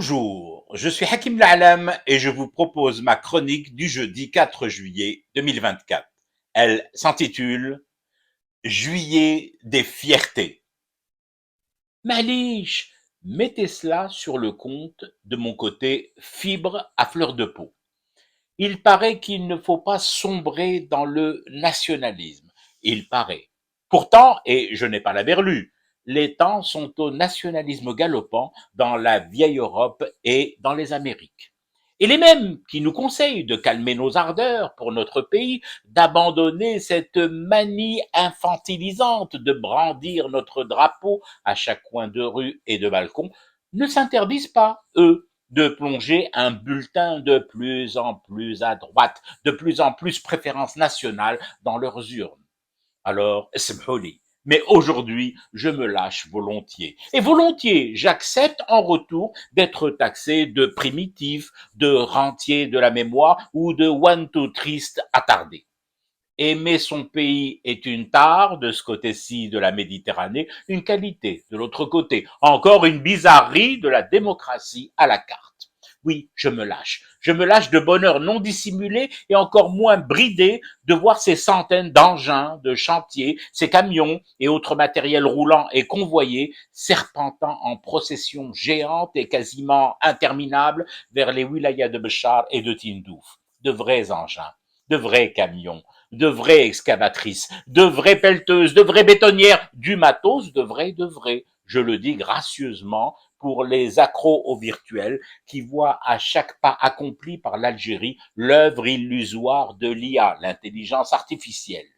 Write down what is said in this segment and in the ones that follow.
Bonjour, je suis Hakim La'alam et je vous propose ma chronique du jeudi 4 juillet 2024. Elle s'intitule Juillet des fiertés. Maliche, mettez cela sur le compte de mon côté fibre à fleur de peau. Il paraît qu'il ne faut pas sombrer dans le nationalisme. Il paraît. Pourtant, et je n'ai pas la berlue, les temps sont au nationalisme galopant dans la vieille Europe et dans les Amériques. Et les mêmes qui nous conseillent de calmer nos ardeurs pour notre pays, d'abandonner cette manie infantilisante de brandir notre drapeau à chaque coin de rue et de balcon, ne s'interdisent pas, eux, de plonger un bulletin de plus en plus à droite, de plus en plus préférence nationale dans leurs urnes. Alors, smhouli. Mais aujourd'hui, je me lâche volontiers. Et volontiers, j'accepte en retour d'être taxé de primitif, de rentier de la mémoire ou de one-two triste attardé. Aimer son pays est une tare de ce côté-ci de la Méditerranée, une qualité de l'autre côté, encore une bizarrerie de la démocratie à la carte. Oui, je me lâche. Je me lâche de bonheur non dissimulé et encore moins bridé de voir ces centaines d'engins, de chantiers, ces camions et autres matériels roulants et convoyés serpentant en procession géante et quasiment interminable vers les wilayas de Béchar et de Tindouf. De vrais engins, de vrais camions, de vraies excavatrices, de vraies pelleteuses, de vraies bétonnières, du matos de vrai, je le dis gracieusement pour les accros au virtuel qui voient à chaque pas accompli par l'Algérie l'œuvre illusoire de l'IA, l'intelligence artificielle.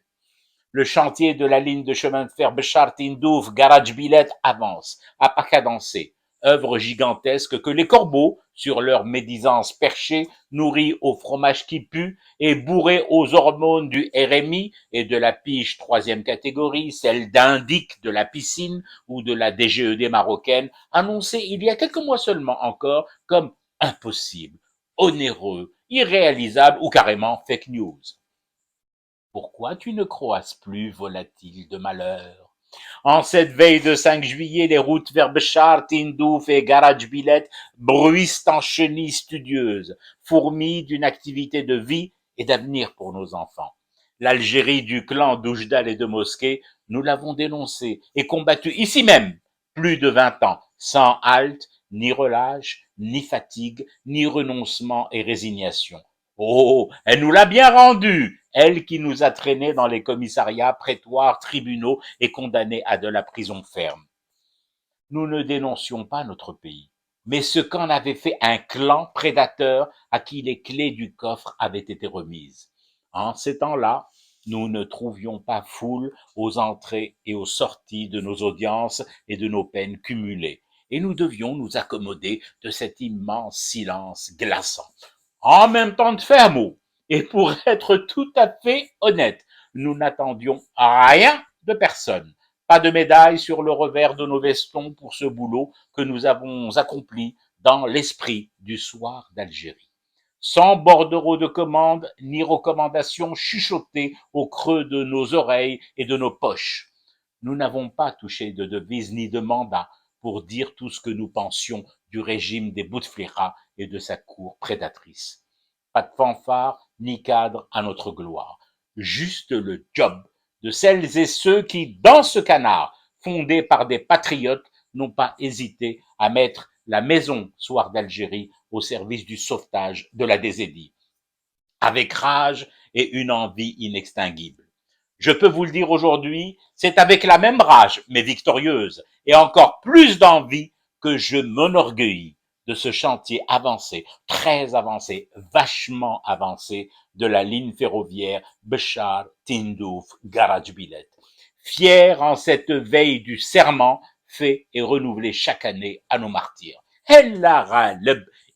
Le chantier de la ligne de chemin de fer Béchar-Tindouf, Garage-Billet avance, à pas cadencé. Œuvre gigantesque que les corbeaux, sur leur médisance perchée, nourris au fromage qui pue et bourrés aux hormones du RMI et de la pige troisième catégorie, celle d'indique de la piscine ou de la DGED marocaine, annoncée il y a quelques mois seulement encore comme impossible, onéreux, irréalisable ou carrément fake news. Pourquoi tu ne croises plus, volatile de malheur? En cette veille de 5 juillet, les routes vers Béchar, Tindouf et Garage Billet bruissent en chenilles studieuses, fourmis d'une activité de vie et d'avenir pour nos enfants. L'Algérie du clan d'Oujdal et de Mosquée, nous l'avons dénoncée et combattue ici même, plus de 20 ans, sans halte, ni relâche, ni fatigue, ni renoncement et résignation. Oh, elle nous l'a bien rendue, elle qui nous a traînés dans les commissariats, prétoires, tribunaux et condamnés à de la prison ferme. Nous ne dénoncions pas notre pays, mais ce qu'en avait fait un clan prédateur à qui les clés du coffre avaient été remises. En ces temps-là, nous ne trouvions pas foule aux entrées et aux sorties de nos audiences et de nos peines cumulées, et nous devions nous accommoder de cet immense silence glaçant. En même temps de faire mot, et pour être tout à fait honnête, nous n'attendions rien de personne. Pas de médaille sur le revers de nos vestons pour ce boulot que nous avons accompli dans l'esprit du soir d'Algérie. Sans bordereau de commande ni recommandations chuchotées au creux de nos oreilles et de nos poches. Nous n'avons pas touché de devise ni de mandat pour dire tout ce que nous pensions du régime des Bouteflika et de sa cour prédatrice. Pas de fanfare ni cadre à notre gloire. Juste le job de celles et ceux qui, dans ce canard, fondé par des patriotes, n'ont pas hésité à mettre la maison Soir d'Algérie au service du sauvetage de la Désédie, avec rage et une envie inextinguible. Je peux vous le dire aujourd'hui, c'est avec la même rage, mais victorieuse, et encore plus d'envie que je m'enorgueillis de ce chantier avancé, très avancé, vachement avancé de la ligne ferroviaire Béchar, Tindouf, Garage Billet. Fier en cette veille du serment fait et renouvelé chaque année à nos martyrs.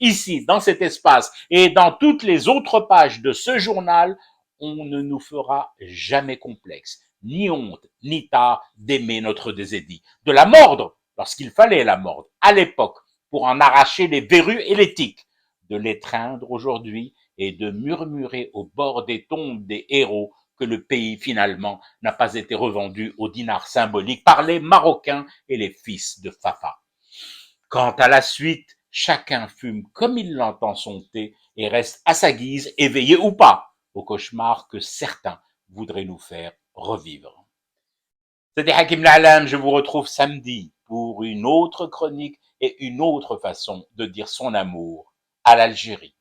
Ici, dans cet espace et dans toutes les autres pages de ce journal, on ne nous fera jamais complexe, ni honte, ni tard d'aimer notre Désédie, de la mordre lorsqu'il fallait la mordre, à l'époque, pour en arracher les verrues et les tiques, de l'étreindre aujourd'hui et de murmurer au bord des tombes des héros que le pays finalement n'a pas été revendu au dinar symbolique par les Marocains et les fils de Fafa. Quant à la suite, Chacun fume comme il l'entend son thé et reste à sa guise, éveillé ou pas, au cauchemar que certains voudraient nous faire revivre. C'était Hakim La'alam, je vous retrouve samedi pour une autre chronique et une autre façon de dire son amour à l'Algérie.